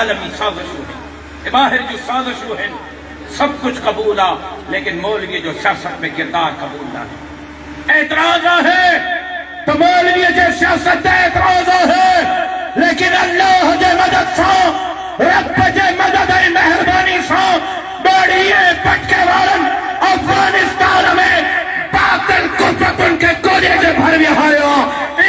عالمی سازشوں ہیں، باہر جو سازشوں ہیں سب کچھ قبول آ، لیکن مولوی جو سیاست میں کردار قبول نہ ہے۔ اعتراض ہے تو مولوی جو سیاست اعتراض ہے، لیکن اللہ جے مدد سو، رب جے مدد مہربانی سو بڑی پٹکے والن افغانستان میں باطل کفر ان کے گولے جو بھر بھی ہایا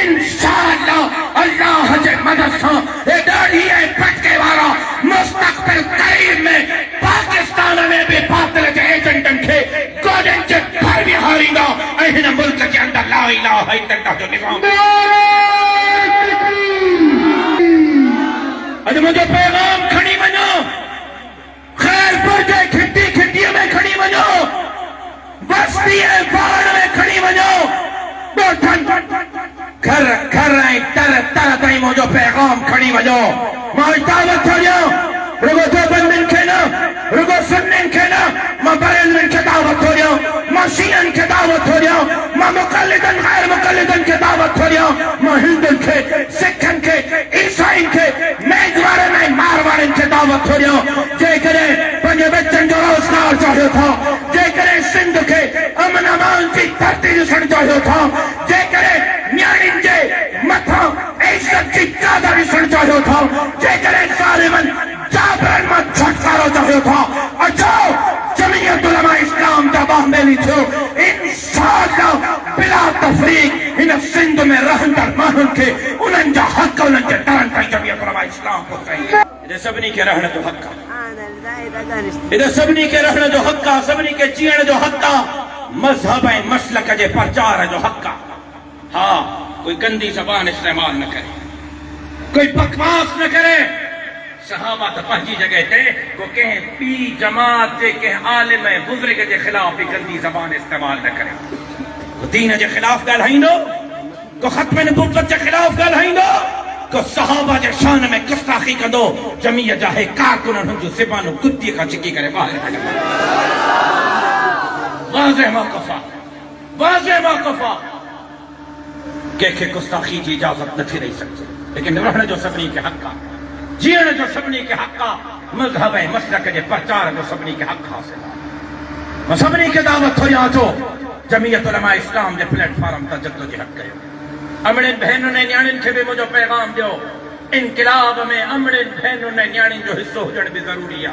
انشاءاللہ اللہ جے مدد سو یہ ڈاڑی پٹکے والا مستقبل قریب میں پاکستان میں بھی باطل کے ایجنٹن کے گولے جو بھر بھی ہاری گا اہن ملک کے اندر لا الہ الا اللہ جو نظام اج مجھے پیغام کھڑی بنو، خیر پور کے کھٹی کھٹیوں میں کھڑی بنو، بستی باڑ میں کھڑی بنو، بیٹھن گھر گھر آئیں تر تر تائیں مجھے پیغام کھڑی بنو، ماں دعوت ہو جاؤ، رگو دو بندن کے نا، رگو سنن کے نا، ماں بریلن کے دعوت ہو جاؤ، ماں شیعن کے دعوت ہو جاؤ، ماں مقلدن غیر مقلدن کے دعوت ہو جاؤ، ماں ہندن کے، سکھن کے، عیسائن کے، میجوارن میں ماروارن کے دعوت ہو جاؤ، جے کرے پنجے بچن جو روزگار چاہیے تھا، جے کرے سندھ کے امن امان کی دھرتی جسن چاہیے تھا، جے کرے نیارن جے متھا عزت کی چادر جسن چاہیے تھا، جے کرے ظالمن جابرن مت چھٹکارو چاہیے تھا، اچھو جمعیت علماء اسلام جباہ میں لی تھو انشاءاللہ بلا تفریق ان سندھ میں رہن در ماہن کے انہن جا حق انہن جا ڈرن تائی جمعیت علماء اسلام کو چاہیے۔ ادھے سبنی کے رہنے جو حق کا، ادھے سبنی کے رہنے جو حق کا، سبنی کے چیئن جو حق کا، مذہب مسلک جے پرچار جو حق کا۔ ہاں کوئی گندی زبان استعمال نہ کرے، کوئی بکواس نہ کرے، صحابہ تو پہنچی جگہ تھے کو کہیں پی جماعت جے کہیں عالم بزرگ جے خلاف بھی گندی زبان استعمال نہ کرے، کو دین جے خلاف گالھائیں دو، کو ختم نبوت جے خلاف گالھائیں دو، کو صحابہ جے شان میں گستاخی کر دو، جمعیت جاہے کارکنن ہن جو زبانو کتی کا چکی کرے باہر کھڑے۔ واضح موقفہ، واضح موقفہ کہ گستاخی کی اجازت نہ تھی رہی سکتے، لیکن رہنے جو سبنی کے حق کا، جینے جو سبنی کے حق کا، مذہب مسلک جے پرچار جو سبنی کے حق حاصل ہے، سبنی کے دعوت ہو یا جو جمعیت علماء اسلام جے پلیٹ فارم تا جدو جہد کرے۔ امڑن بہنوں نے نیانن کے بھی مجھے پیغام دیو، انقلاب میں امڑن بہنوں نے نیانن جو حصہ ہو جن بھی ضروری ہے۔